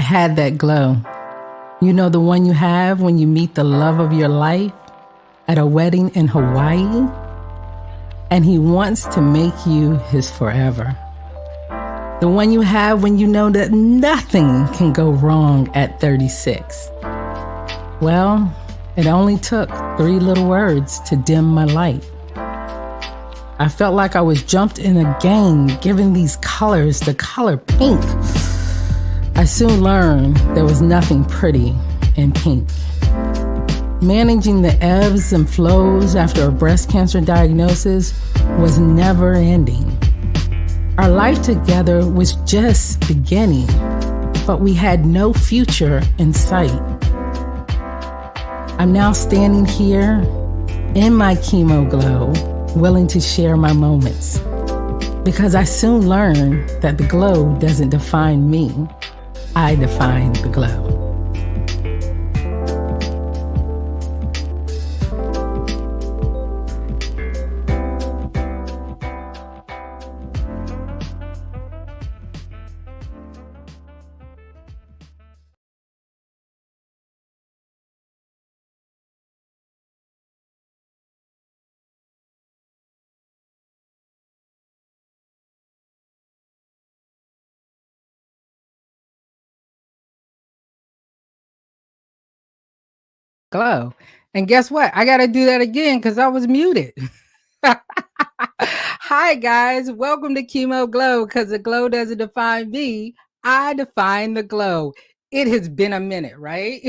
had that glow. You know, the one you have when you meet the love of your life at a wedding in Hawaii, and he wants to make you his forever. The one you have when you know that nothing can go wrong at 36. Well, it only took 3 little words to dim my light. I felt like I was jumped in a game, given these colors, the color pink. I soon learned there was nothing pretty in pink. Managing the ebbs and flows after a breast cancer diagnosis was never ending. Our life together was just beginning, but we had no future in sight. I'm now standing here in my chemo glow, willing to share my moments, because I soon learned that the glow doesn't define me. I define the glow. Glow. And guess what? I got to do that again because I was muted. Hi, guys. Welcome to Chemo Glow, because the glow doesn't define me. I define the glow. It has been a minute, right?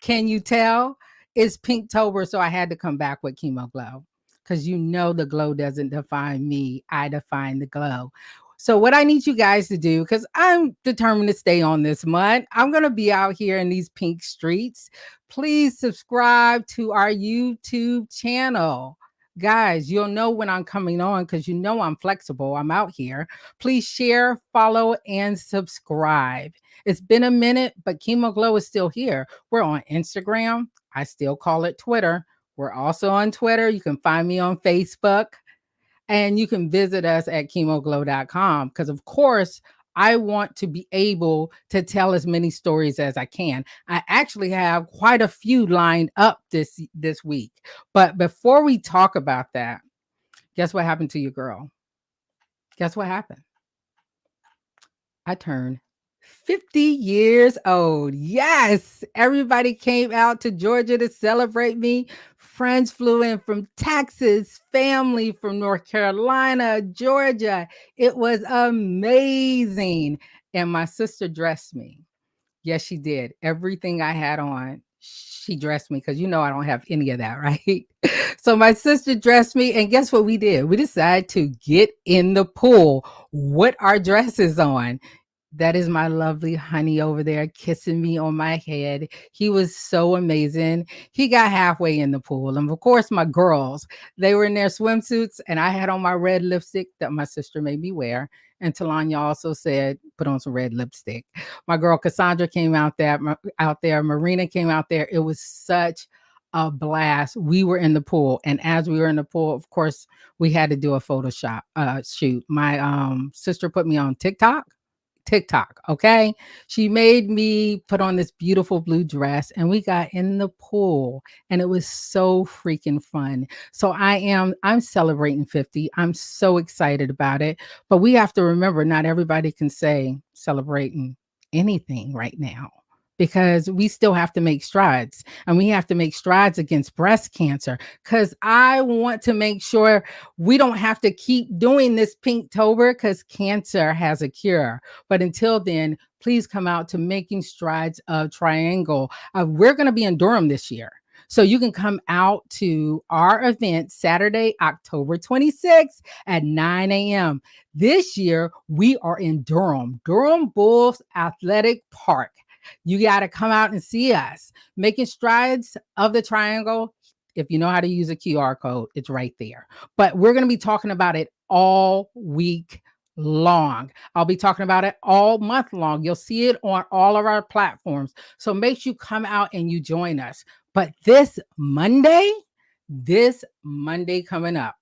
Can you tell? It's Pinktober, so I had to come back with Chemo Glow, because you know the glow doesn't define me. I define the glow. So what I need you guys to do, because I'm determined to stay on this month, I'm going to be out here in these pink streets. Please subscribe to our YouTube channel. Guys, you'll know when I'm coming on because you know I'm flexible. I'm out here. Please share, follow, and subscribe. It's been a minute, but Chemo Glow is still here. We're on Instagram. I still call it Twitter. We're also on Twitter. You can find me on Facebook. And you can visit us at chemoglow.com because, of course, I want to be able to tell as many stories as I can. I actually have quite a few lined up this week. But before we talk about that, guess what happened to your girl? Guess what happened? I turned 50 years old. Yes, everybody came out to Georgia to celebrate me. Friends flew in from Texas, family from North Carolina, Georgia. It was amazing. And my sister dressed me. Yes, she did. Everything I had on, she dressed me, because you know I don't have any of that, right? So my sister dressed me, and guess what we did? We decided to get in the pool with our dresses on. That is my lovely honey over there kissing me on my head. He was so amazing. He got halfway in the pool. And of course, my girls, they were in their swimsuits, and I had on my red lipstick that my sister made me wear. And Talanya also said, put on some red lipstick. My girl Cassandra came out there. Marina came out there. It was such a blast. We were in the pool. And as we were in the pool, of course, we had to do a Photoshop shoot. My sister put me on TikTok, okay? She made me put on this beautiful blue dress, and we got in the pool, and it was so freaking fun. So I'm celebrating 50. I'm so excited about it. But we have to remember, not everybody can say celebrating anything right now, because we still have to make strides, and we have to make strides against breast cancer, because I want to make sure we don't have to keep doing this Pinktober, because cancer has a cure. But until then, please come out to Making Strides of Triangle. We're going to be in Durham this year. So you can come out to our event Saturday, October 26th at 9 a.m. This year, we are in Durham Bulls Athletic Park. You got to come out and see us. Making Strides of the Triangle. If you know how to use a QR code, it's right there. But we're going to be talking about it all week long. I'll be talking about it all month long. You'll see it on all of our platforms. So make sure you come out and you join us. But this Monday coming up,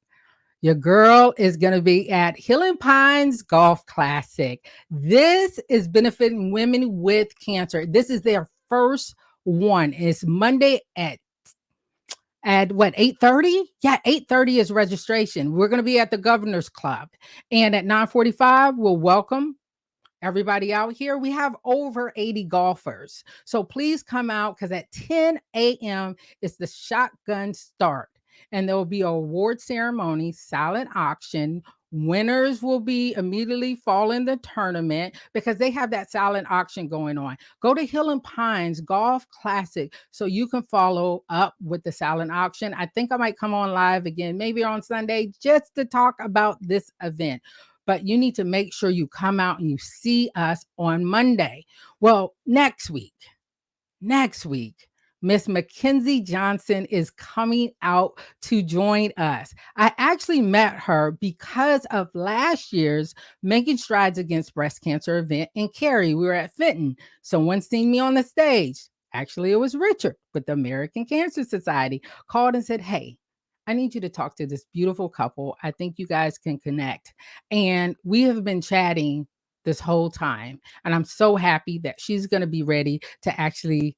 Your girl is going to be at Healing Pines Golf Classic. This is benefiting women with cancer. This is their first one. It's Monday at what, 8:30? Yeah, 8:30 is registration. We're going to be at the Governor's Club, and at 9:45 we'll welcome everybody out here. We have over 80 golfers. So please come out, because at 10 a.m. is the shotgun start. And there will be a award ceremony, silent auction. Winners will be immediately fall in the tournament, because they have that silent auction going on. Go to Hill and Pines Golf Classic so you can follow up with the silent auction. I think I might come on live again, maybe on Sunday, just to talk about this event, but you need to make sure you come out and you see us on Monday. Well, next week, Miss Mackenzie Johnson is coming out to join us. I actually met her because of last year's Making Strides Against Breast Cancer event in Cary. We were at Fenton. Someone seen me on the stage. Actually, it was Richard with the American Cancer Society, called and said, "Hey, I need you to talk to this beautiful couple. I think you guys can connect." And we have been chatting this whole time. And I'm so happy that she's going to be ready to actually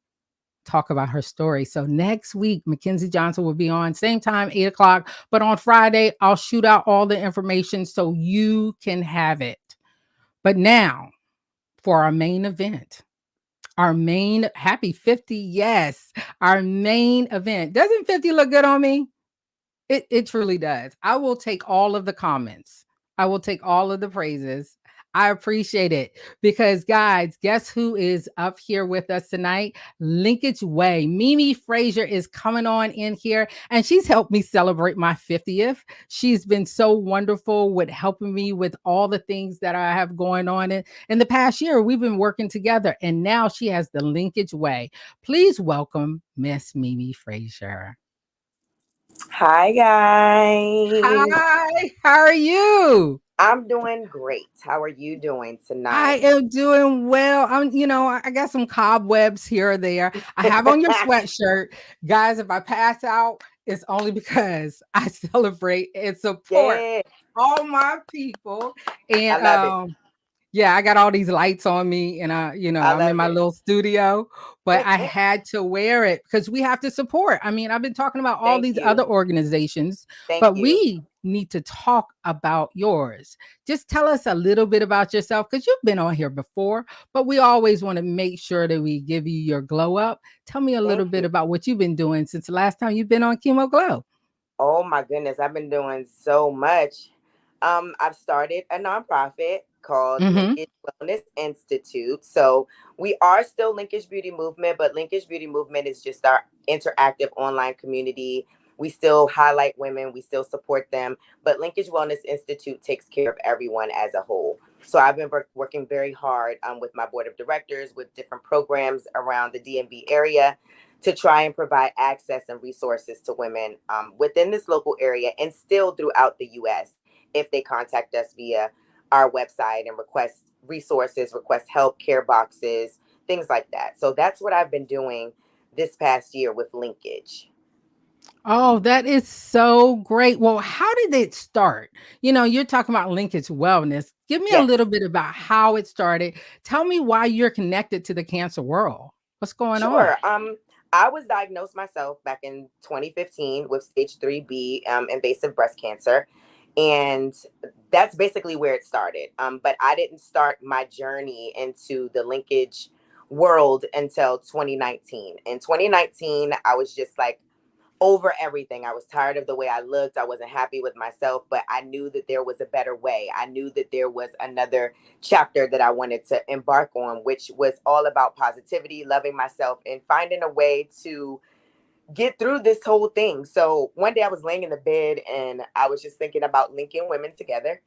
talk about her story. So next week, Mackenzie Johnson will be on, same time, 8 o'clock. But on Friday, I'll shoot out all the information so you can have it. But now for our main event. Our main happy 50, yes. Our main event. Doesn't 50 look good on me? It truly does. I will take all of the comments. I will take all of the praises. I appreciate it, because guys, guess who is up here with us tonight? Linkage Way. Mimi Frazier is coming on in here, and she's helped me celebrate my 50th. She's been so wonderful with helping me with all the things that I have going on in the past year. We've been working together, and now she has the Linkage Way. Please welcome Miss Mimi Frazier. Hi, guys. Hi, how are you? I'm doing great. How are you doing I tonight? am doing well. I got some cobwebs here or there. I have on your sweatshirt. Guys, if I pass out, it's only because I celebrate and support Yeah, all my people. I And love it. yeah, I got all these lights on me, and I I'm in love my it. little studio, but I had to wear it because we have to support. I mean, I've been talking about all Thank these other you. organizations, Thank but you. we need to talk about yours. Just tell us a little bit about yourself, because you've been on here before, but we always want to make sure that we give you your glow up. Tell me a little Thank bit you. about what you've been doing since the last time you've been on Chemo Glow. Oh my goodness, I've been doing so much. I've started a nonprofit called Mm-hmm. Linkage Wellness Institute. So we are still Linkage Beauty Movement, but Linkage Beauty Movement is just our interactive online community. We still highlight women, we still support them, but Linkage Wellness Institute takes care of everyone as a whole. So I've been working very hard with my board of directors with different programs around the DMV area to try and provide access and resources to women within this local area and still throughout the U.S. if they contact us via our website and request resources, request help, care boxes, things like that. So that's what I've been doing this past year with Linkage. Oh, that is so great. Well, how did it start? You're talking about linkage wellness. Give me a Yes. little bit about how it started. Tell me why you're connected to the cancer world. What's going on? Sure. I was diagnosed myself back in 2015 with stage 3B invasive breast cancer. And that's basically where it started. But I didn't start my journey into the linkage world until 2019. In 2019, I was just like, over everything. I was tired of the way I looked. I wasn't happy with myself, but I knew that there was a better way. I knew that there was another chapter that I wanted to embark on, which was all about positivity, loving myself, and finding a way to get through this whole thing. So one day I was laying in the bed and I was just thinking about linking women together.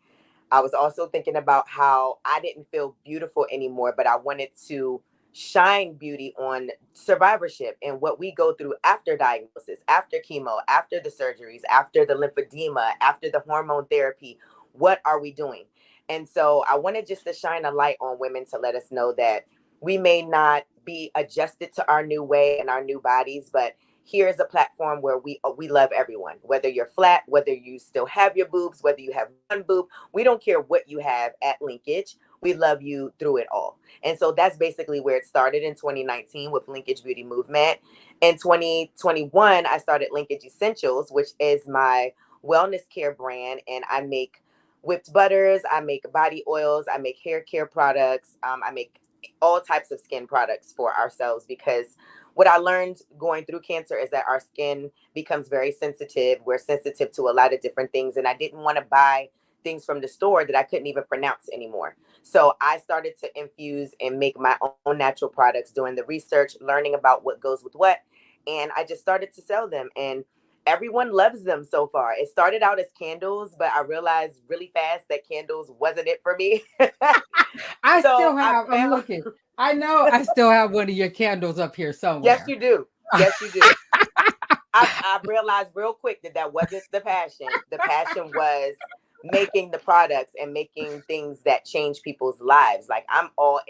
I was also thinking about how I didn't feel beautiful anymore, but I wanted to shine beauty on survivorship and what we go through after diagnosis, after chemo, after the surgeries, after the lymphedema, after the hormone therapy. What are we doing? And so I wanted just to shine a light on women to let us know that we may not be adjusted to our new way and our new bodies, but here's a platform where we love everyone, whether you're flat, whether you still have your boobs, whether you have one boob. We don't care what you have at Linkage. We love you through it all. And so that's basically where it started in 2019 with Linkage Beauty Movement. In 2021, I started Linkage Essentials, which is my wellness care brand, and I make whipped butters, I make body oils, I make hair care products, I make all types of skin products for ourselves, because what I learned going through cancer is that our skin becomes very sensitive. We're sensitive to a lot of different things, and I didn't want to buy things from the store that I couldn't even pronounce anymore. So I started to infuse and make my own natural products, doing the research, learning about what goes with what, and I just started to sell them, and everyone loves them so far. It started out as candles, but I realized really fast that candles wasn't it for me. I So still I have, I'm found, looking. I know I still have one of your candles up here yes, somewhere. you do. Yes, you do. I realized real quick that that wasn't the passion. The passion was making the products and making things that change people's lives. Like I'm all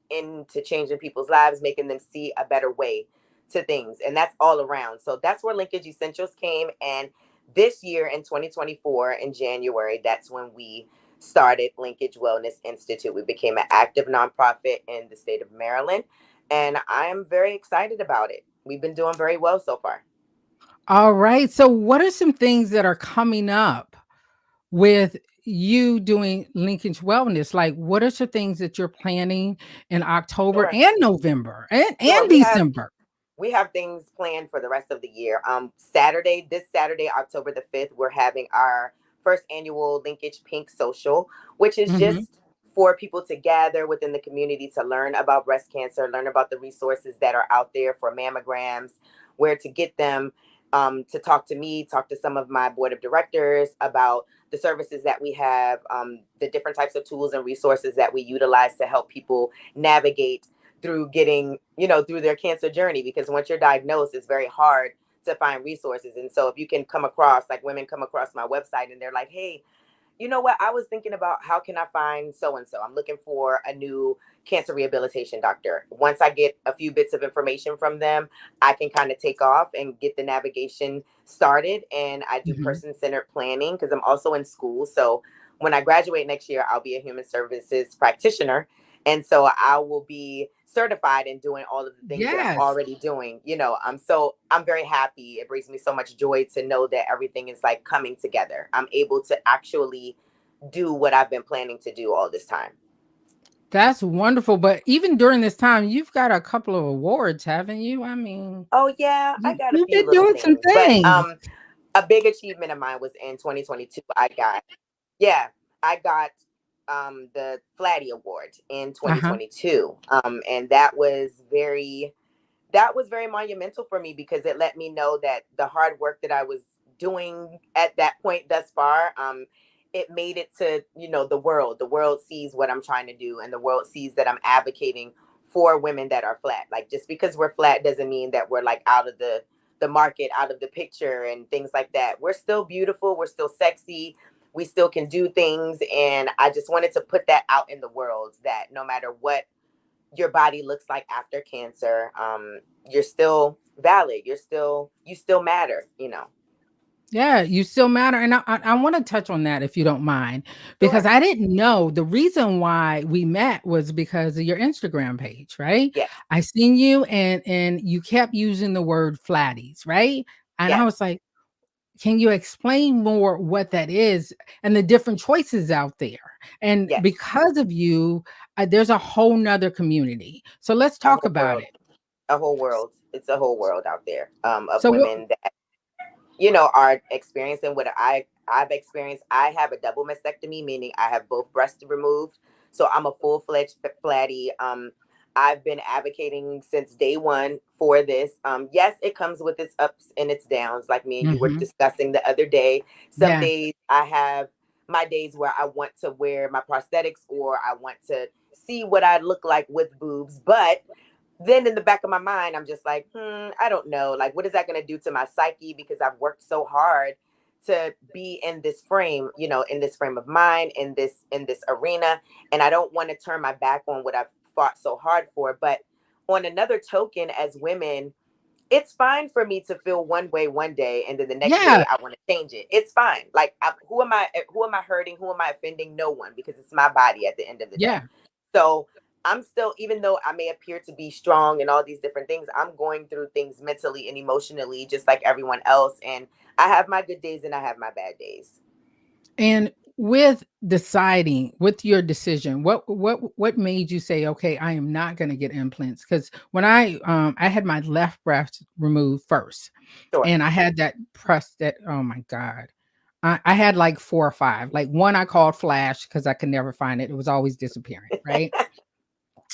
into changing people's lives, making them see a better way to things, and that's all around. So that's where Linkage Essentials came, and this year in 2024 in January, that's when we started Linkage Wellness Institute. We became an active nonprofit in the state of Maryland, and I am very excited about it. We've been doing very well so far. All right. So, what are some things that are coming up with you doing Linkage Wellness? Like, what are some things that you're planning in October Sure. and November Sure. and December? We have things planned for the rest of the year. This Saturday, October the 5th, we're having our first annual Linkage Pink Social, which is Hmm. just for people to gather within the community to learn about breast cancer, learn about the resources that are out there for mammograms, where to get them, to talk to me, talk to some of my board of directors about the services that we have, the different types of tools and resources that we utilize to help people navigate through getting, through their cancer journey. Because once you're diagnosed, it's very hard to find resources. And so if you can come across, like women come across my website and they're like, hey, you know what? I was thinking about how can I find so and so. I'm looking for a new cancer rehabilitation doctor. Once I get a few bits of information from them, I can kind of take off and get the navigation started. And I do Hmm. person centered planning because I'm also in school. So when I graduate next year, I'll be a human services practitioner. And so I will be certified in doing all of the things that I'm Yes. already doing. So I'm very happy. It brings me so much joy to know that everything is like coming together. I'm able to actually do what I've been planning to do all this time. That's wonderful. But even during this time, you've got a couple of awards, haven't you? I mean, Oh yeah, I got a you've few been little doing some things, but things. a big achievement of mine was in 2022. Yeah, I got the Flatty Award in Uh-huh. 2022. And that was very monumental for me because it let me know that the hard work that I was doing at that point thus far, it made it to, the world. The world sees what I'm trying to do, and the world sees that I'm advocating for women that are flat. Like, just because we're flat doesn't mean that we're like out of the market, out of the picture, and things like that. We're still beautiful, we're still sexy, we still can do things. And I just wanted to put that out in the world, that no matter what your body looks like after cancer, you're still valid. You still matter. Yeah, you still matter. And I want to touch on that if you don't mind, because Sure. I didn't know the reason why we met was because of your Instagram page, right? Yes. I seen you and you kept using the word flatties, right? And I Yes. was like, can you explain more what that is and the different choices out there? And Yes. because of you, there's a whole nother community. So let's A talk whole about world. it. A whole world. It's a whole world out there, of So what? women that are experiencing what I've experienced. I have a double mastectomy, meaning I have both breasts removed. So I'm a full-fledged flatty. I've been advocating since day one for this. Yes, it comes with its ups and its downs, like me and you were Mhm. discussing the other day. Some Yeah. days I have my days where I want to wear my prosthetics, or I want to see what I look like with boobs, but then in the back of my mind, I'm just like, I don't know. Like, what is that going to do to my psyche? Because I've worked so hard to be in this frame, in this frame of mind, in this arena, and I don't want to turn my back on what I've fought so hard for. But on another token, as women, it's fine for me to feel one way one day and then the next Yeah, day I want to change it. It's fine. Like, who am I hurting? Who am I offending? No one, because it's my body at the end of the day. yeah. So I'm still, even though I may appear to be strong and all these different things, I'm going through things mentally and emotionally just like everyone else. And I have my good days and I have my bad days. And with deciding, with your decision, what made you say, okay, I am not going to get implants? Because when I had my left breast removed first, Sure. and I had that prostate. Oh my God. I had like 4 or 5. Like one I called Flash because I could never find it. It was always disappearing, right?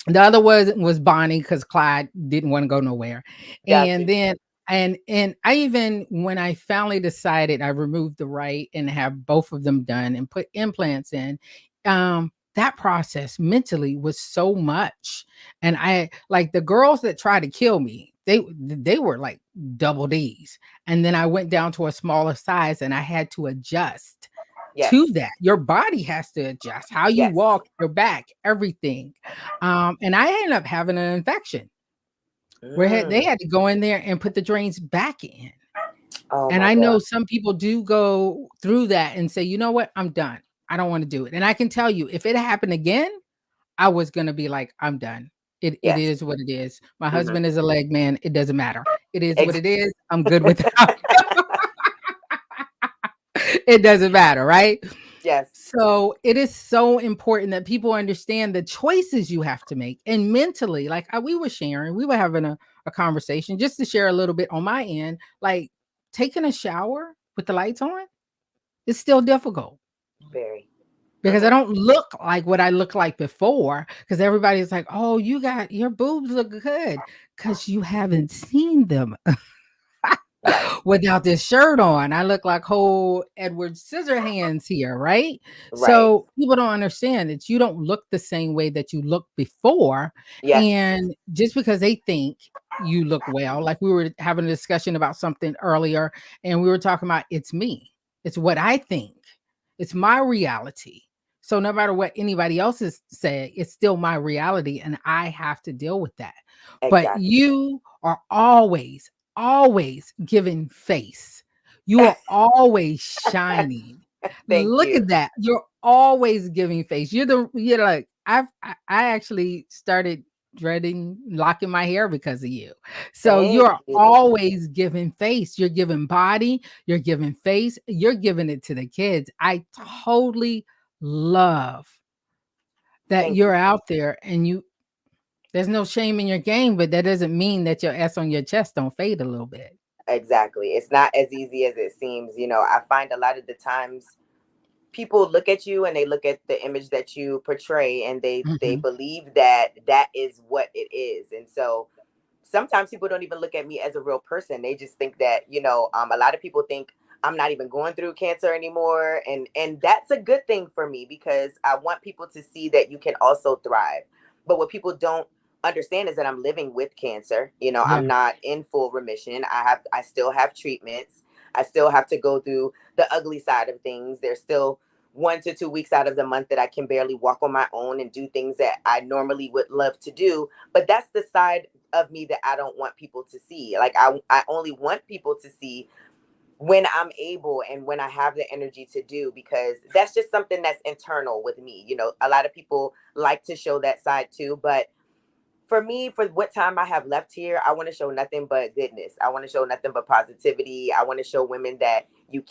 The other was Bonnie because Clyde didn't want to go nowhere. Got And you. then and I even when I finally decided I removed the right and have both of them done and put implants in, that process mentally was so much. And I like the girls that tried to kill me, they were like double D's. And then I went down to a smaller size and I had to adjust to Yes. that. Your body has to adjust how you Yes. walk, your back, everything. And I ended up having an infection where they Mm. had to go in there and put the drains back in. Oh And my I God. know some people do go through that and say, you know what, I'm done. I don't want to do it. And I can tell you, if it happened again, I was gonna be like, I'm done. It Yes. is what it is. My Hmm. husband is a leg man. It doesn't matter. It is what Ex- it is. I'm good without. It doesn't matter, right? yes. So it is so important that people understand the choices you have to make and mentally, like we were sharing, we were having a conversation just to share a little bit on my end, like taking a shower with the lights on is still difficult Very. because I Hmm. don't look like what I looked like before. Because everybody's like, oh, you got your boobs look good because you haven't seen them Right. without this shirt on. I look like whole Edward Scissorhands here, right? Right. So people don't understand that you don't look the same way that you looked before. Yes. And just because they think you look well, like we were having a discussion about something earlier, and we were talking about it's me, it's what I think, it's my reality. So no matter what anybody else is saying, it's still my reality, and I have to deal with that. But Exactly. you are always giving face. You are always shining. Thank Look you. at that. You're always giving face. You're like I actually started dreading locking my hair because of you. So Thank you're you. always giving face. You're giving body, you're giving face, you're giving it to the kids. I totally love that Thank you. you're out there and there's no shame in your game, but that doesn't mean that your S on your chest don't fade a little bit. Exactly. It's not as easy as it seems. I find a lot of the times people look at you and they look at the image that you portray and they Mhm. believe that that is what it is. And so sometimes people don't even look at me as a real person. They just think that, a lot of people think I'm not even going through cancer anymore. And that's a good thing for me because I want people to see that you can also thrive. But what people don't understand is that I'm living with cancer. Yeah. I'm not in full remission. I still have treatments. I still have to go through the ugly side of things. There's still 1 to 2 weeks out of the month that I can barely walk on my own and do things that I normally would love to do. But that's the side of me that I don't want people to see. Like I only want people to see when I'm able and when I have the energy to do, because that's just something that's internal with me. A lot of people like to show that side too, but for me, for what time I have left here, I want to show nothing but goodness. I want to show nothing but positivity. I want to show women that and you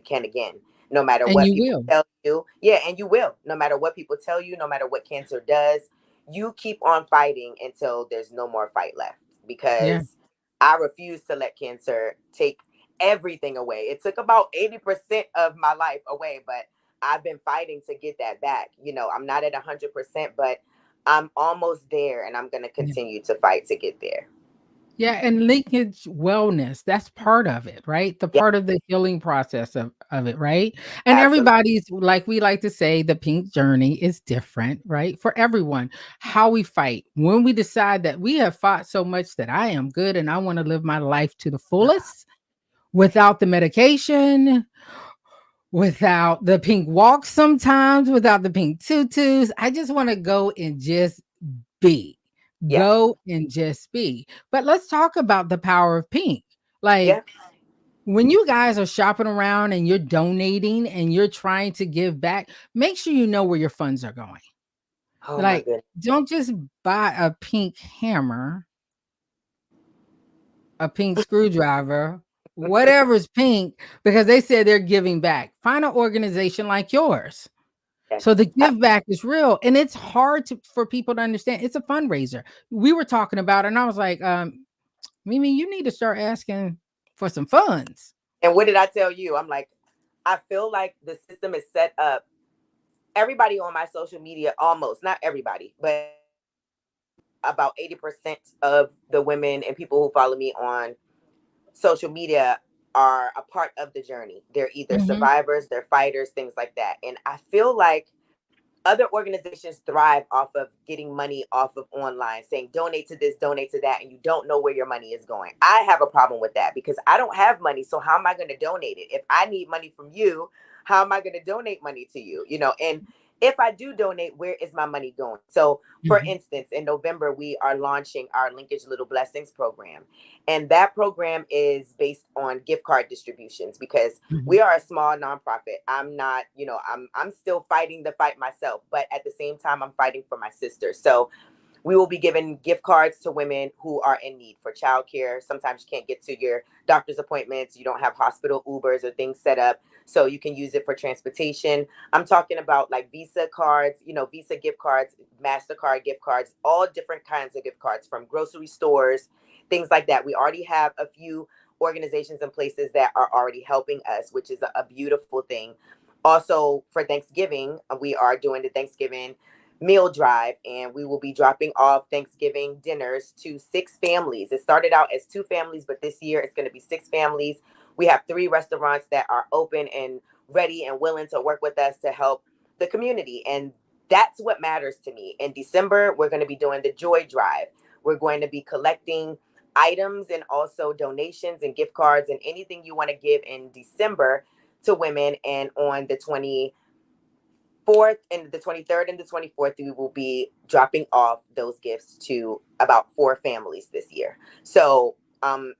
can again. No matter And what you people will. tell you. Yeah, and you will. No matter what people tell you, no matter what cancer does, you keep on fighting until there's no more fight left. Yeah. Because I refuse to let cancer take everything away. It took about 80% of my life away, but I've been fighting to get that back. I'm not at 100%, but I'm almost there and I'm going to Yeah. continue to fight to get there. Yeah, and linkage wellness, that's part of it, right? The Yeah, part of the healing process of it, right? And absolutely. everybody's, like we like to say, the pink journey is different, right? For everyone, how we fight. When we decide that we have fought so much that I am good and I want to live my life to the fullest without the medication, without the pink walks sometimes, without the pink tutus. I just want to go and just be. Yeah. Go and just be. But let's talk about the power of pink. Like Yeah. when you guys are shopping around and you're donating and you're trying to give back, make sure you know where your funds are going. Oh my Like, goodness. don't just buy a pink hammer, a pink screwdriver, whatever's pink, because they said they're giving back. Find an organization like yours. Yes. So the give back is real, and it's hard for people to understand. It's a fundraiser. We were talking about it, and I was like, Mimi, you need to start asking for some funds. And what did I tell you? I'm like, I feel like the system is set up. Everybody on my social media, almost, not everybody, but about 80% of the women and people who follow me on social media are a part of the journey. They're either Mhm. survivors, they're fighters, things like that. And I feel like other organizations thrive off of getting money off of online, saying donate to this, donate to that, and you don't know where your money is going. I have a problem with that because I don't have money. So how am I going to donate it? If I need money from you, how am I going to donate money to you? And if I do donate, where is my money going? So, for Mhm. instance, in November, we are launching our Linkage Little Blessings program. And that program is based on gift card distributions because we Mhm. are a small nonprofit. I'm not, I'm still fighting the fight myself, but at the same time, I'm fighting for my sister. So we will be giving gift cards to women who are in need for childcare. Sometimes you can't get to your doctor's appointments, you don't have hospital Ubers or things set up, so you can use it for transportation. I'm talking about like Visa cards, Visa gift cards, MasterCard gift cards, all different kinds of gift cards from grocery stores, things like that. We already have a few organizations and places that are already helping us, which is a beautiful thing. Also, for Thanksgiving, we are doing the Thanksgiving meal drive, and we will be dropping off Thanksgiving dinners to 6 families. It started out as 2 families, but this year it's going to be 6 families. We have 3 restaurants that are open and ready and willing to work with us to help the community. And that's what matters to me. In December, we're going to be doing the Joy Drive. We're going to be collecting items and also donations and gift cards and anything you want to give in December to women. And on the 24th and the 23rd and the 24th, we will be dropping off those gifts to about 4 families this year. So,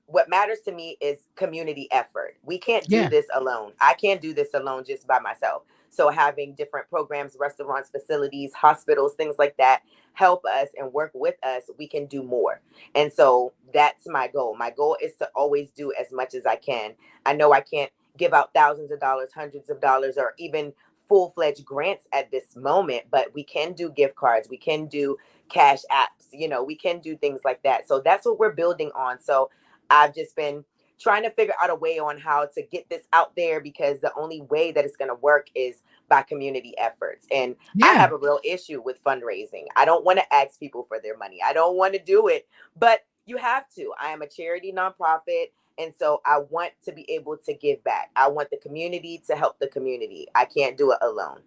what matters to me is community effort. We can't do Yeah. this alone. I can't do this alone just by myself. So, having different programs, restaurants, facilities, hospitals, things like that help us and work with us, we can do more. And so, that's my goal. My goal is to always do as much as I can. I know I can't give out thousands of dollars, hundreds of dollars, or even full-fledged grants at this moment, but we can do gift cards, we can do cash apps, we can do things like that. So that's what we're building on. So I've just been trying to figure out a way on how to get this out there because the only way that it's going to work is by community efforts. And I Yeah. have a real issue with fundraising. I don't want to ask people for their money, I don't want to do it, but you have to. I am a charity nonprofit, and so I want to be able to give back. I want the community to help the community. I can't do it alone.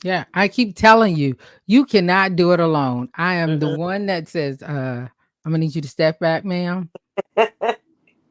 Yeah. I keep telling you, you cannot do it alone. I am the Hmm. one that says, I'm gonna need you to step back, ma'am.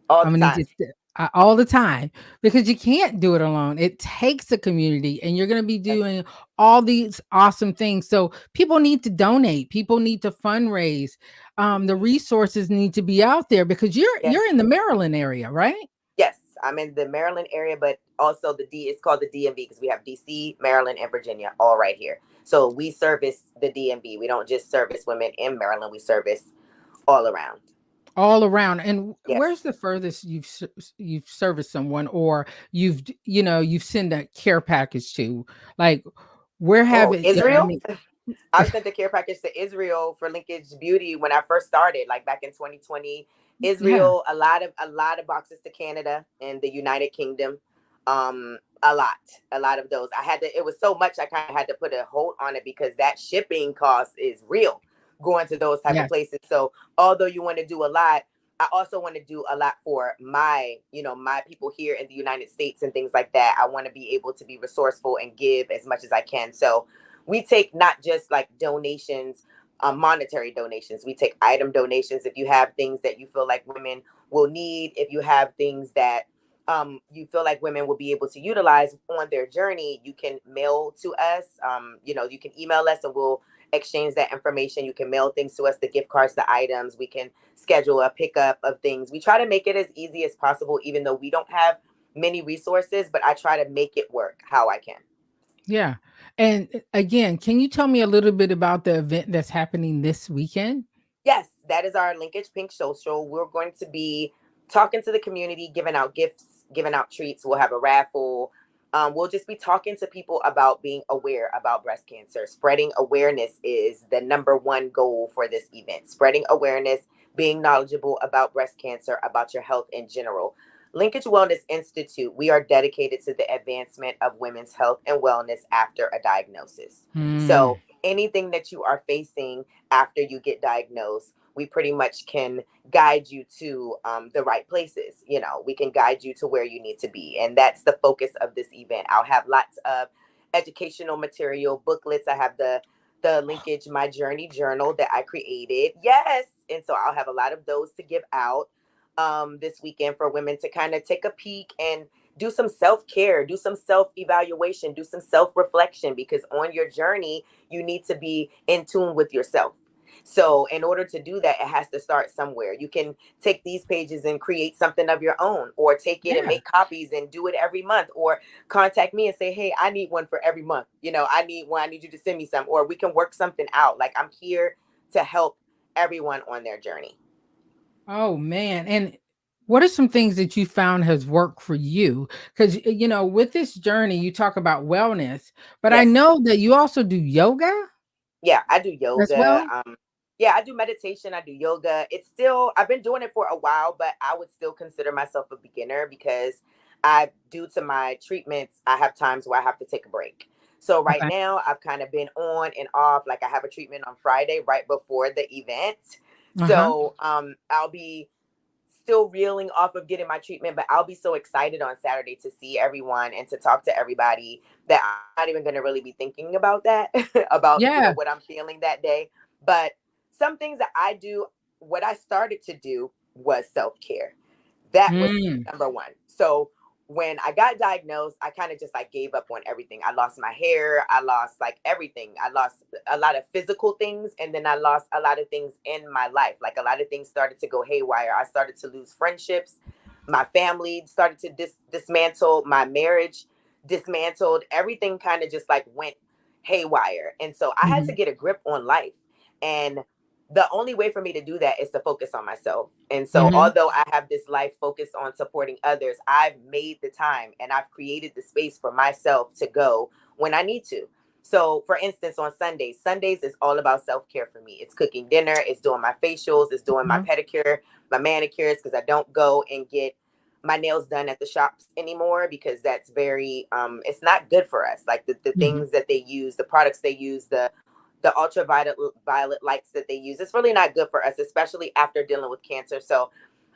All I'm the gonna need time. you to all the time because you can't do it alone. It takes a community, and you're gonna be Yes. doing all these awesome things. So people need to donate. People need to fundraise. The resources need to be out there because you're Yes. in the Maryland area, right? Yes. I'm in the Maryland area, but also the D is called the DMV because we have DC, Maryland, and Virginia all right here. So we service the DMV. We don't just service women in Maryland, we service all around. All around. And Yes. where's the furthest you've serviced someone, or you've sent a care package to? Like, where have Oh, it? I Israel? mean, I sent a care package to Israel for Linkage Beauty when I first started, like back in 2020. yeah, Israel, a lot of boxes to Canada and the United Kingdom. A lot of those. I had to. It was so much. I kind of had to put a hold on it because that shipping cost is real going to those type of yes, places. So although you want to do a lot, I also want to do a lot for my people here in the United States and things like that. I want to be able to be resourceful and give as much as I can. So we take not just like donations, monetary donations. We take item donations. If you have things that you feel like women will need, if you have things that you feel like women will be able to utilize on their journey, you can mail to us. You can email us, and we'll exchange that information. You can mail things to us, the gift cards, the items. We can schedule a pickup of things. We try to make it as easy as possible, even though we don't have many resources, but I try to make it work how I can. Yeah. And again, can you tell me a little bit about the event that's happening this weekend? Yes, that is our Linkage Pink Social. We're going to be talking to the community, giving out gifts, giving out treats. We'll have a raffle. We'll just be talking to people about being aware about breast cancer. Spreading awareness is the number one goal for this event. Spreading awareness, being knowledgeable about breast cancer, about your health in general. Linkage Wellness Institute, we are dedicated to the advancement of women's health and wellness after a diagnosis. Mm, So, anything that you are facing after you get diagnosed, we pretty much can guide you to the right places. You know, we can guide you to where you need to be. And that's the focus of this event. I'll have lots of educational material, booklets. I have the Linkage My Journey journal that I created. Yes. And so I'll have a lot of those to give out this weekend for women to kind of take a peek and do some self-care, do some self-evaluation, do some self-reflection, because on your journey you need to be in tune with yourself. So in order to do that, it has to start somewhere. You can take these pages and create something of your own, or take it and yeah. make copies and do it every month, or contact me and say, hey, I need one for every month. You know, I need one, I need you to send me some, or we can work something out. Like, I'm here to help everyone on their journey. Oh man. And what are some things that you found has worked for you? Because with this journey, you talk about wellness, but I Yes. know that you also do yoga Yeah, I do as yoga. well. Yeah, I do meditation. I do yoga. It's still, I've been doing it for a while, but I would still consider myself a beginner because due to my treatments, I have times where I have to take a break. So right Okay. now, I've kind of been on and off. Like, I have a treatment on Friday right before the event. Uh-huh. So I'll be still reeling off of getting my treatment, but I'll be so excited on Saturday to see everyone and to talk to everybody that I'm not even going to really be thinking about that, about, Yeah. what I'm feeling that day. But some things that I do, what I started to do was self care. That was Mm. number one. So when I got diagnosed, I kind of just like gave up on everything. I lost my hair. I lost like everything. I lost a lot of physical things. And then I lost a lot of things in my life. Like, a lot of things started to go haywire. I started to lose friendships. My family started to dismantle. My marriage dismantled. Everything kind of just like went haywire. And so I had to Mhm. get a grip on life. And the only way for me to do that is to focus on myself. And so, Mhm. although I have this life focused on supporting others, I've made the time and I've created the space for myself to go when I need to. So, for instance, on Sundays, Sundays is all about self care for me. It's cooking dinner, it's doing my facials, it's doing my Uh-huh. pedicure, my manicures, because I don't go and get my nails done at the shops anymore, because that's very it's not good for us. Like, the Mhm. things that they use, the products they use, the ultraviolet violet lights that they use, it's really not good for us, especially after dealing with cancer. So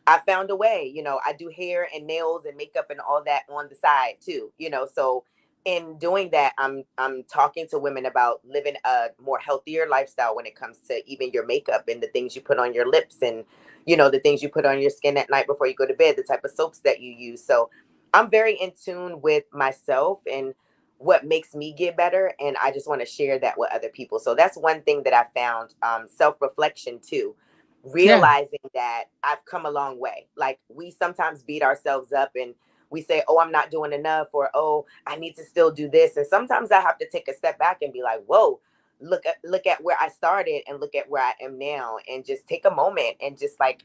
I found a way. I do hair and nails and makeup and all that on the side too. So in doing that, I'm talking to women about living a more healthier lifestyle when it comes to even your makeup and the things you put on your lips, and the things you put on your skin at night before you go to bed, the type of soaps that you use. So I'm very in tune with myself and what makes me get better, and I just want to share that with other people. So that's one thing that I found. Self-reflection too, Yeah. realizing that I've come a long way. Like, we sometimes beat ourselves up and we say, oh, I'm not doing enough, or oh, I need to still do this. And sometimes I have to take a step back and be like, whoa, look at where I started and look at where I am now, and just take a moment and just like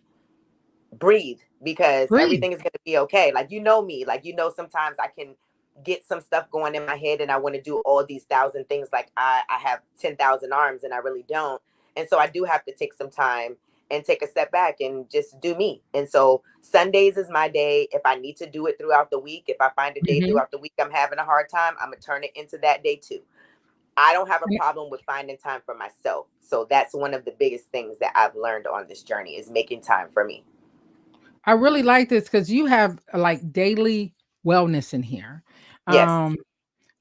breathe, because Breathe. everything is going to be okay. Like, me, like, sometimes I can get some stuff going in my head and I want to do all these thousand things. Like, I have 10,000 arms and I really don't. And so I do have to take some time and take a step back and just do me. And so Sundays is my day. If I need to do it throughout the week, if I find a day Mhm. throughout the week I'm having a hard time, I'm going to turn it into that day too. I don't have a problem with finding time for myself. So that's one of the biggest things that I've learned on this journey, is making time for me. I really like this because you have like daily wellness in here. Yes. Um,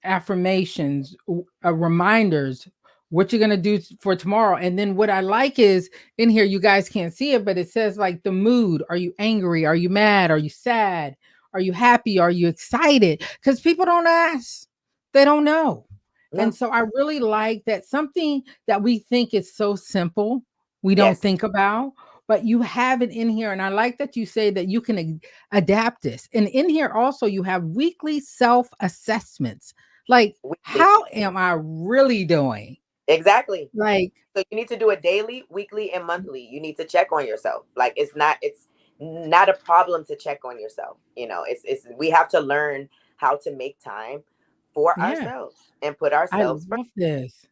Affirmations, reminders, what you're gonna do for tomorrow. And then what I like is in here, you guys can't see it, but it says like the mood. Are you angry? Are you mad? Are you sad? Are you happy? Are you excited? Because people don't ask, they don't know. And No. so I really like that something that we think is so simple, we don't Yes. think about, but you have it in here. And I like that you say that you can adapt this. And in here also, you have weekly self assessments. Like, Weekly. how am I really doing? Exactly. Like, So you need to do it daily, weekly, and monthly. You need to check on yourself. Like it's not a problem to check on yourself. It's we have to learn how to make time for yeah, ourselves and put I ourselves first. love this.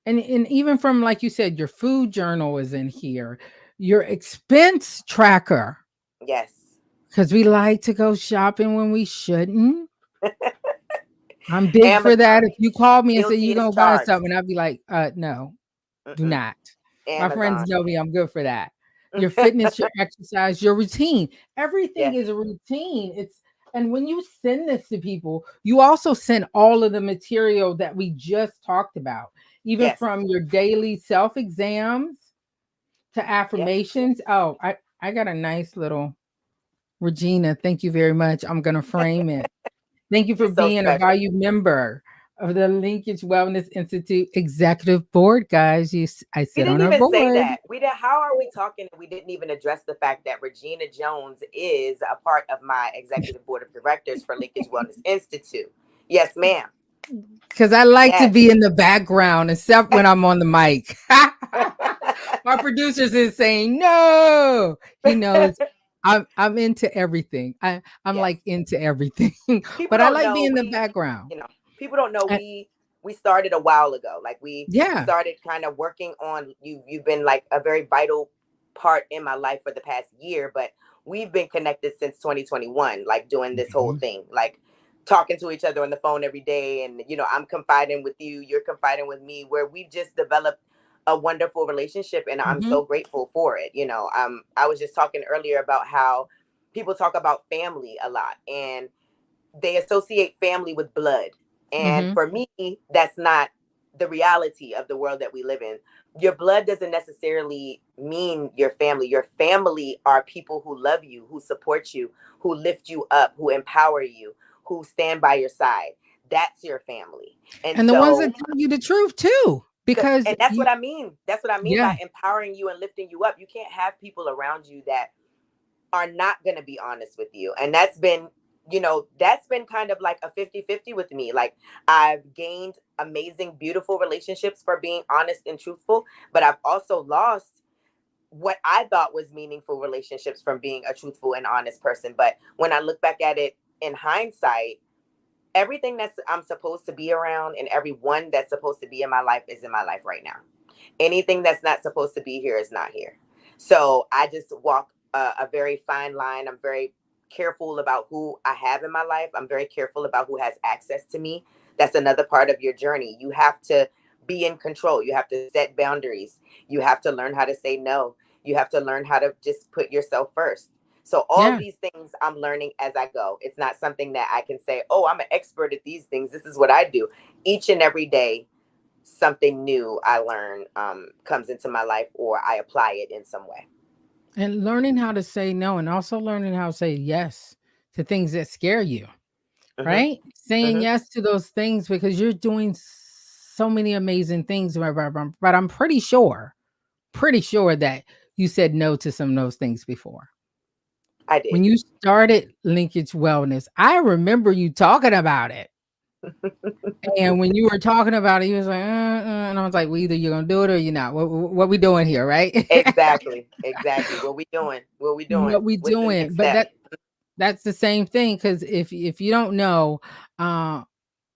And even from, like you said, your food journal is in here, your expense tracker, Yes. because we like to go shopping when we shouldn't. I'm big for that. Amazon. If you call me and say Guilty you're is gonna buy charged. something, I'd be like, no, do Mm-mm. not. My friends Amazon. know me, I'm good for that. Your fitness, your exercise, your routine. Everything Yes. is a routine. And when you send this to people, you also send all of the material that we just talked about, even Yes. from your daily self-exams to Yes. affirmations. Oh, I got a nice little Regina. Thank you very much. I'm gonna frame it. Thank you You're for so being a special. valued member of the Linkage Wellness Institute Executive Board, guys. I We sit didn't on our even say board. that. We did. How are we talking? We didn't even address the fact that Regina Jones is a part of my executive board of directors for Linkage Wellness Institute. Yes, ma'am. Because I like to Yes. be in the background, except when I'm on the mic. My producers is saying no. He knows I'm into everything. I'm Yes. like into everything, People but I don't like know being in the we background. you know people don't know And, we started a while ago. Like we yeah. started kind of working on you've been like a very vital part in my life for the past year, but we've been connected since 2021, like doing this whole Mhm. thing, like talking to each other on the phone every day. And I'm confiding with you, you're confiding with me, where we've just developed a wonderful relationship, and I'm Mhm. so grateful for it. I was just talking earlier about how people talk about family a lot, and they associate family with blood. And Mhm. for me, that's not the reality of the world that we live in. Your blood doesn't necessarily mean your family. Your family are people who love you, who support you, who lift you up, who empower you, who stand by your side. That's your family. And And the ones so, that tell you the truth too, because and that's you what I mean. That's what I mean yeah. by empowering you and lifting you up. You can't have people around you that are not going to be honest with you. And that's been kind of like a 50-50 with me. Like I've gained amazing, beautiful relationships for being honest and truthful, but I've also lost what I thought was meaningful relationships from being a truthful and honest person. But when I look back at it in hindsight, everything that's I'm supposed to be around and everyone that's supposed to be in my life is in my life right now. Anything that's not supposed to be here is not here. So I just walk a very fine line. I'm very careful about who I have in my life. I'm very careful about who has access to me. That's another part of your journey. You have to be in control. You have to set boundaries. You have to learn how to say no. You have to learn how to just put yourself first. So all Yeah. these things I'm learning as I go. It's not something that I can say, "Oh, I'm an expert at these things. This is what I do." Each and every day something new I learn comes into my life, or I apply it in some way. And learning how to say no, and also learning how to say yes to things that scare you, Hmm. right? Saying Hmm. yes to those things because you're doing so many amazing things, but I'm pretty sure that you said no to some of those things before. I did. When you started Linkage Wellness, I remember you talking about it. And when you were talking about it, you was like, and I was like, well, either you're gonna do it or you're not. What we doing here, right? Exactly. Exactly. What we doing? What we doing? What we What's the doing? next But step? that's the same thing because if you don't know, uh,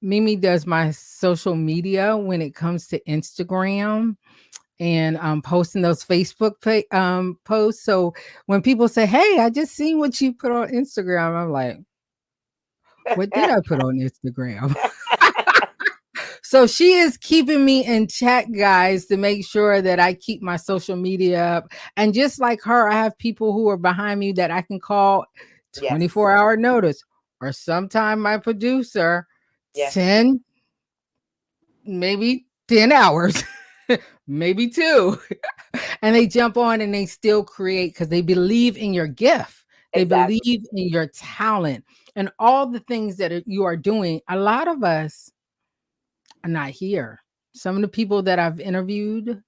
Mimi does my social media when it comes to Instagram and posting those posts. So when people say, "Hey, I just seen what you put on Instagram," I'm like, "What did I put on Instagram?" So she is keeping me in check, guys, to make sure that I keep my social media up. And just like her, I have people who are behind me that I can call Yes. 24-hour notice, or sometime my producer Yes. 10, maybe 10 hours, maybe two. And they jump on and they still create because they believe in your gift. They believe Exactly. in your talent and all the things that you are doing. A lot of us not here. Some of the people that I've interviewed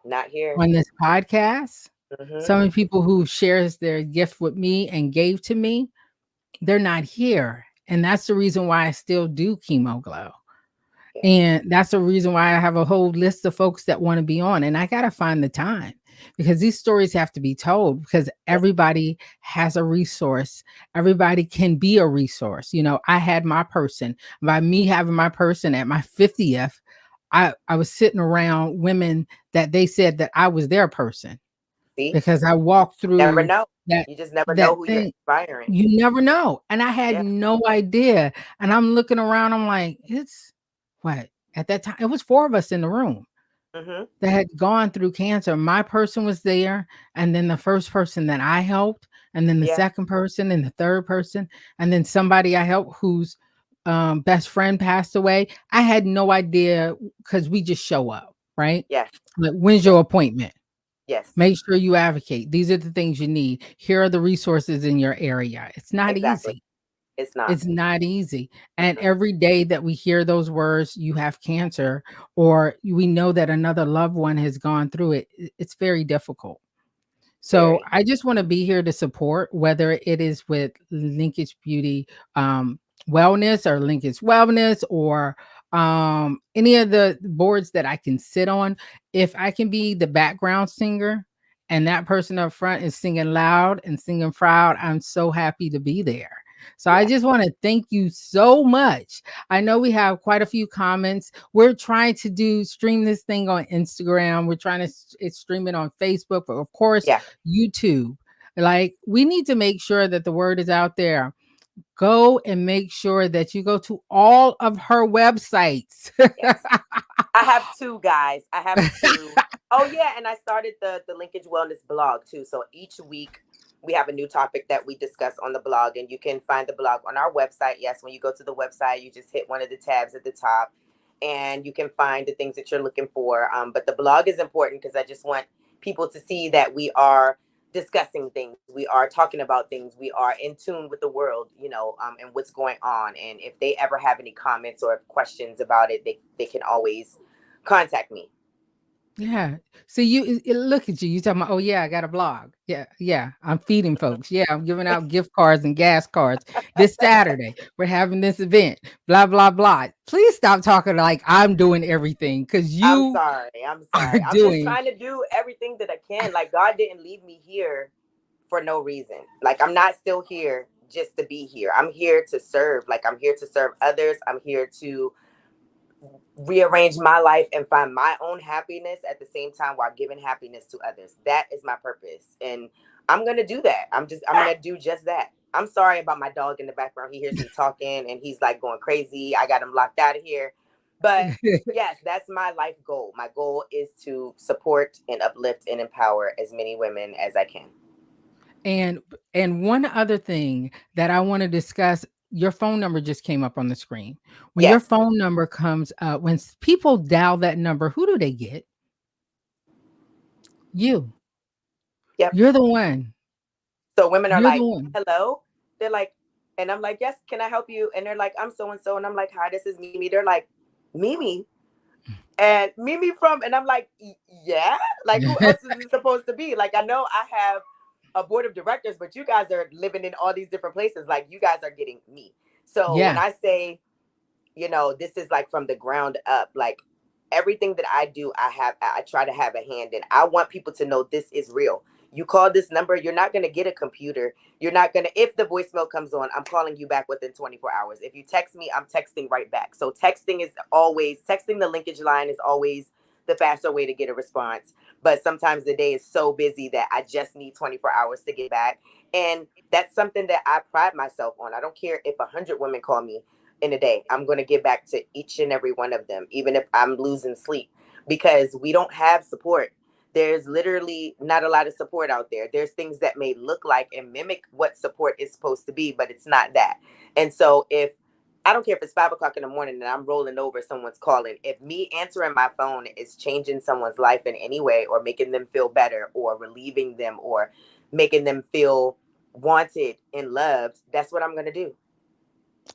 Not here. on this podcast, Hmm. some of the people who shares their gift with me and gave to me, they're not here. And that's the reason why I still do Chemo Glow. Yeah. And that's the reason why I have a whole list of folks that want to be on. And I got to find the time because these stories have to be told because Yes. everybody has a resource. Everybody can be a resource. You know, I had my person. By me having my person at my 50th, I was sitting around women that they said that I was their person See, because I walked never through know. that You just never know that who you're thing. inspiring. You never know. And I had Yeah. no idea. And I'm looking around, I'm like, it's what? At that time, it was 4 of us in the room Hmm. that had gone through cancer. My person was there, and then the first person that I helped, and then the Yeah. second person, and the third person, and then somebody I helped whose best friend passed away. I had no idea because we just show up, right? Yes. Like, when's Yes. your appointment? Yes. Make sure you advocate. These are the things you need. Here are the resources in your area. It's not Exactly. easy. It's not. It's not easy. And Mm-mm. every day that we hear those words, you have cancer, or we know that another loved one has gone through it, it's very difficult. So Very. I just want to be here to support, whether it is with Linkage Beauty Wellness or Linkage Wellness or any of the boards that I can sit on. If I can be the background singer and that person up front is singing loud and singing proud, I'm so happy to be there. So I Yeah. just want to thank you so much. I know we have quite a few comments. We're trying to do stream this thing on Instagram. We're trying to stream it on Facebook, but of course Yeah. YouTube. Like, we need to make sure that the word is out there. Go and make sure that you go to all of her websites. Yes. I have two, guys. I have two. Oh yeah, and I started the Linkage Wellness blog too. So each week we have a new topic that we discuss on the blog, and you can find the blog on our website. Yes, when you go to the website, you just hit one of the tabs at the top, and you can find the things that you're looking for. But the blog is important because I just want people to see that we are discussing things, we are talking about things, we are in tune with the world, and what's going on. And if they ever have any comments or questions about it, they can always contact me. Yeah. So look at you. You talking about, oh yeah, I got a blog. Yeah, yeah. I'm feeding folks. Yeah, I'm giving out gift cards and gas cards. This Saturday, we're having this event. Blah blah blah. Please stop talking like I'm doing everything because I'm you sorry. I'm are sorry. I'm just doing. trying to do everything that I can. Like, God didn't leave me here for no reason. Like, I'm not still here just to be here. I'm here to serve. Like, I'm here to serve others. I'm here to rearrange my life and find my own happiness at the same time while giving happiness to others. That is my purpose. And I'm going to do that. I'm going to do just that. I'm sorry about my dog in the background. He hears me talking and he's like going crazy. I got him locked out of here. But yes, that's my life goal. My goal is to support and uplift and empower as many women as I can. and one other thing that I want to discuss. Your phone number just came up on the screen. When your Yes. phone number comes up, when people dial that number, who do they get? You. Yep. You're the one. So women are You're the like, one. hello. They're like, and I'm like, yes, can I help you? And they're like, I'm so and so. And I'm like, hi, this is Mimi. They're like, Mimi? And Mimi from, and I'm like, yeah, like who else is it supposed to be? Like, I know I have a board of directors, but you guys are living in all these different places. Like, you guys are getting me. So when Yeah. I say, this is like from the ground up, like everything that I do, I try to have a hand in. I want people to know this is real. You call this number, you're not going to get a computer. You're not going to, if the voicemail comes on, I'm calling you back within 24 hours. If you text me, I'm texting right back. So texting the linkage line is always the faster way to get a response. But sometimes the day is so busy that I just need 24 hours to get back. And that's something that I pride myself on. I don't care if 100 women call me in a day. I'm going to get back to each and every one of them, even if I'm losing sleep, because we don't have support. There's literally not a lot of support out there. There's things that may look like and mimic what support is supposed to be, but it's not that. And so if I don't care if it's 5 o'clock in the morning and I'm rolling over, someone's calling. If me answering my phone is changing someone's life in any way or making them feel better or relieving them or making them feel wanted and loved, that's what I'm going to do.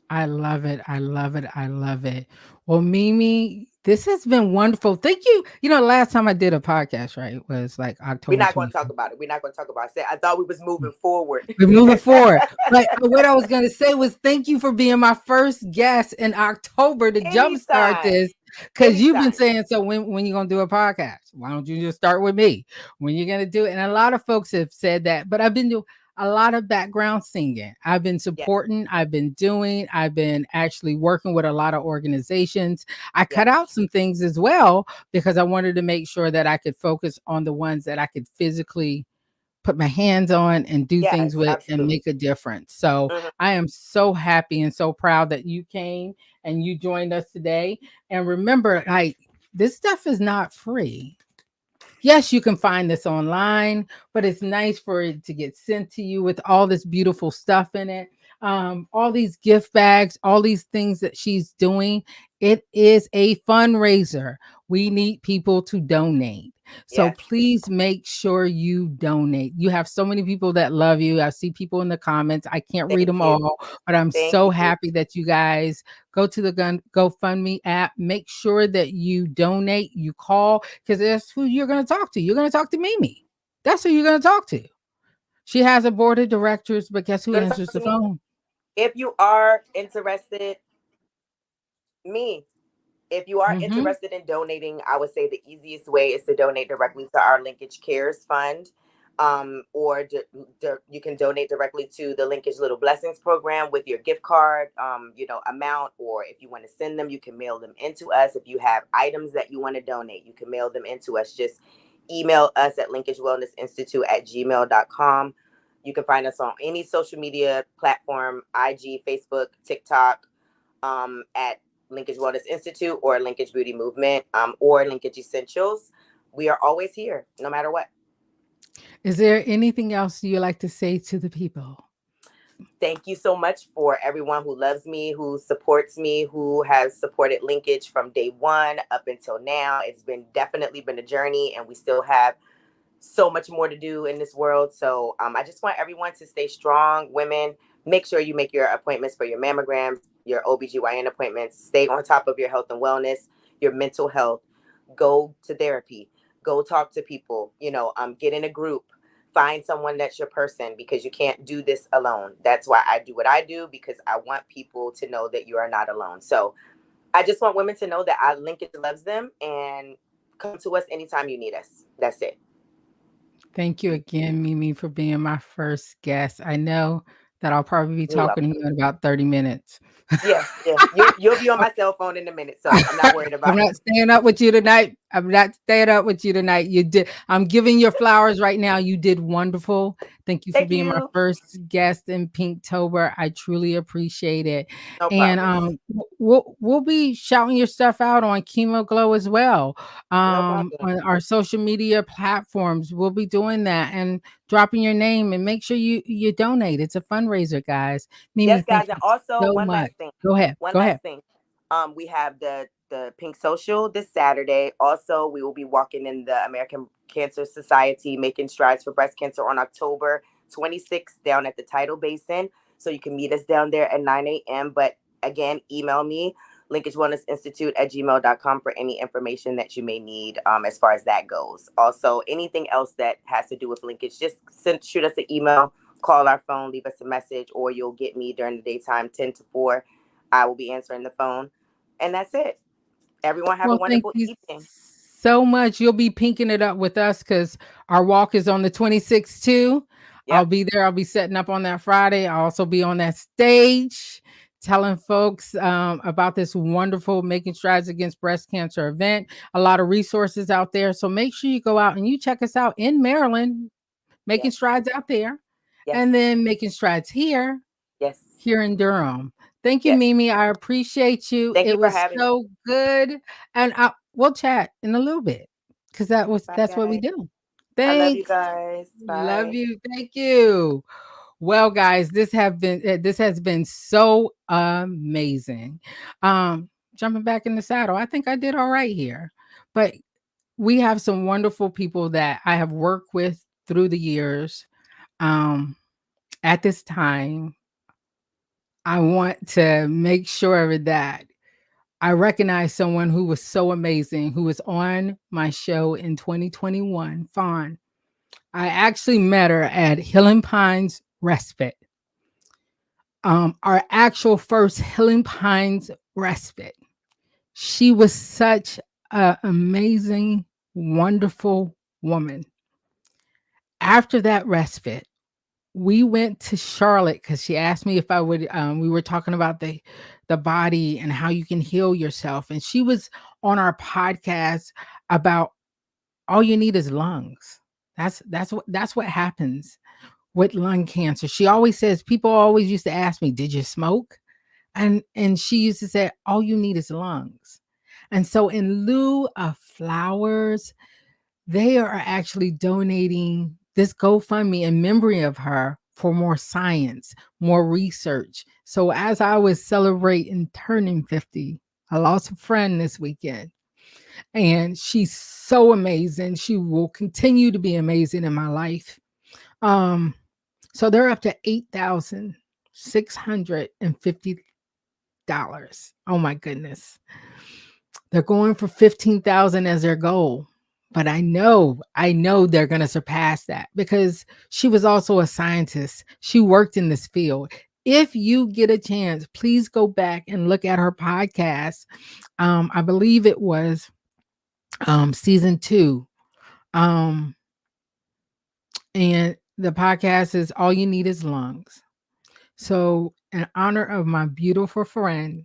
I love it. I love it. I love it. Well, Mimi, This has been wonderful. Thank you. You know, last time I did a podcast, right, was like We're October not going to 25th. talk about it. We're not going to talk about it. I thought we was moving forward. We're moving forward. But what I was going to say was thank you for being my first guest in October to jumpstart Anytime. this. Because you've been Anytime. saying, so when you going to do a podcast? Why don't you just start with me? When you're going to do it? And a lot of folks have said that. But I've been doing a lot of background singing. I've been Yes. supporting, I've been actually working with a lot of organizations. I cut Yes. out some things as well because I wanted to make sure that I could focus on the ones that I could physically put my hands on and do things Yes. with and Absolutely. make a difference. So Hmm. I am so happy and so proud that you came and you joined us today. And remember, like, this stuff is not free. Yes, you can find this online, but it's nice for it to get sent to you with all this beautiful stuff in it. All these gift bags, all these things that she's doing. It is a fundraiser. We need people to donate. So Yes. please make sure you donate. You have so many people that love you. I see people in the comments. I can't read Thank them you. all, but I'm Thank so you. happy that you guys go to the GoFundMe app. Make sure that you donate, you call, because that's who you're going to talk to. You're going to talk to Mimi. That's who you're going to talk to. She has a board of directors, but guess who You're going to talk answers to the me. phone? If you are interested, me. If you are Mm-hmm. interested in donating, I would say the easiest way is to donate directly to our Linkage Cares Fund. Or you can donate directly to the Linkage Little Blessings program with your gift card, amount. Or if you want to send them, you can mail them into us. If you have items that you want to donate, you can mail them into us. Just email us at linkagewellnessinstitute@gmail.com. You can find us on any social media platform, IG, Facebook, TikTok, at Linkage Wellness Institute or Linkage Beauty Movement, or Linkage Essentials. We are always here, no matter what. Is there anything else you like to say to the people? Thank you so much for everyone who loves me, who supports me, who has supported Linkage from day one up until now. It's been definitely been a journey, and we still have so much more to do in this world. So I just want everyone to stay strong. Women, make sure you make your appointments for your mammograms, your OBGYN appointments. Stay on top of your health and wellness, your mental health. Go to therapy. Go talk to people. Get in a group. Find someone that's your person, because you can't do this alone. That's why I do what I do, because I want people to know that you are not alone. So I just want women to know that our Linkage loves them, and come to us anytime you need us. That's it. Thank you again, Mimi, for being my first guest. I know that I'll probably be You're talking to welcome. you in about 30 minutes. Yeah, yeah. You'll be on my cell phone in a minute, so I'm not worried I'm about it. not staying up with you tonight. I'm not staying up with you tonight. You did. I'm giving your flowers right now. You did wonderful. Thank you for Thank being my you. first guest in Pinktober. I truly appreciate it. No And problem. we'll be shouting your stuff out on Chemo Glow as well. No problem. On our social media platforms. We'll be doing that and dropping your name, and make sure you donate. It's a fundraiser, guys. Mimi, Yes, thank guys, and you also so one much. last thing. Go ahead. One Go ahead. last thing. We have the Pink Social this Saturday. Also, we will be walking in the American Cancer Society, making strides for breast cancer on October 26th down at the Tidal Basin. So you can meet us down there at 9 a.m. But again, email me, linkagewellnessinstitute@gmail.com, for any information that you may need, as far as that goes. Also, anything else that has to do with Linkage, just shoot us an email, call our phone, leave us a message, or you'll get me during the daytime, 10 to 4. I will be answering the phone. And that's it. Everyone have a Well, thank wonderful you evening. so much. You'll be pinking it up with us because our walk is on the 26th too. I'll Yep. be there. I'll be setting up on that Friday. I'll also be on that stage telling folks about this wonderful Making Strides Against Breast Cancer event. A lot of resources out there. So make sure you go out and you check us out in Maryland, Making Yes. Strides out there, Yes. and then Making Strides Yes. here in Durham. Thank you, Yes. Mimi. I appreciate you. Thank It you for was having me. so good. And we'll chat in a little bit because Bye, that's what we guys. do. I love you Thanks. guys. Love Bye. you. Thank you. Well, guys, this has been so amazing. Jumping back in the saddle. I think I did all right here. But we have some wonderful people that I have worked with through the years. Um, at this time, I want to make sure that I recognized someone who was so amazing, who was on my show in 2021, Fawn. I actually met her at Healing Pines Respite. Our actual first Healing Pines Respite. She was such an amazing, wonderful woman. After that respite, we went to Charlotte because she asked me if I would. We were talking about the body and how you can heal yourself, and she was on our podcast about all you need is lungs. That's what happens with lung cancer. She always says people always used to ask me, "Did you smoke?" And she used to say, "All you need is lungs." And so in lieu of flowers, they are actually donating this GoFundMe in memory of her for more science, more research. So as I was celebrating turning 50, I lost a friend this weekend. And she's so amazing. She will continue to be amazing in my life. Um, so they're up to $8,650. Oh my goodness. They're going for 15,000 as their goal. But I know they're going to surpass that because she was also a scientist. She worked in this field. If you get a chance, please go back and look at her podcast. I believe it was season 2. Um, and the podcast is All You Need Is Lungs. So, in honor of my beautiful friend,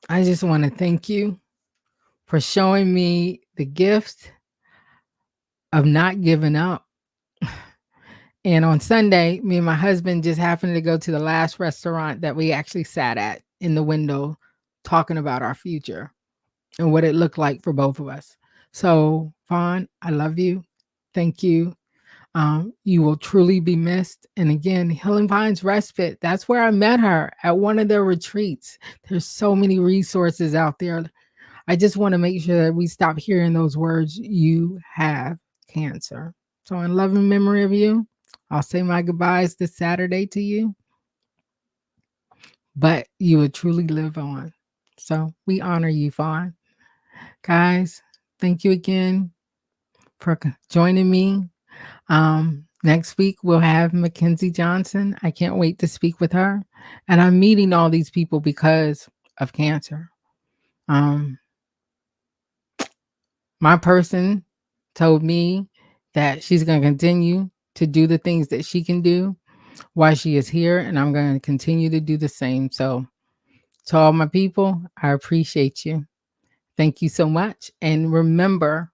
I just want to thank you for showing me the gift of not giving up. And on Sunday, me and my husband just happened to go to the last restaurant that we actually sat at in the window talking about our future and what it looked like for both of us. So, Fawn, I love you. Thank you. You will truly be missed. And again, Healing Pines Respite, that's where I met her at one of their retreats. There's so many resources out there. I just want to make sure that we stop hearing those words, you have cancer. So, in loving memory of you, I'll say my goodbyes this Saturday to you, but you will truly live on. So, we honor you, Fawn. Guys, thank you again for joining me. Next week we'll have Mackenzie Johnson. I can't wait to speak with her. And I'm meeting all these people because of cancer. My person told me that she's going to continue to do the things that she can do while she is here, and I'm going to continue to do the same. So, to all my people, I appreciate you. Thank you so much. And remember,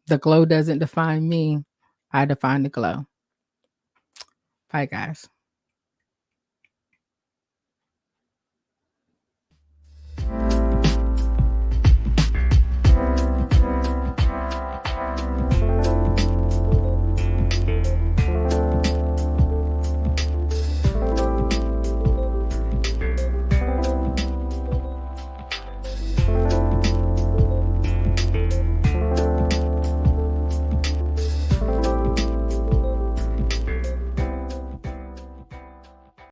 the glow doesn't define me, I define the glow. Bye, guys.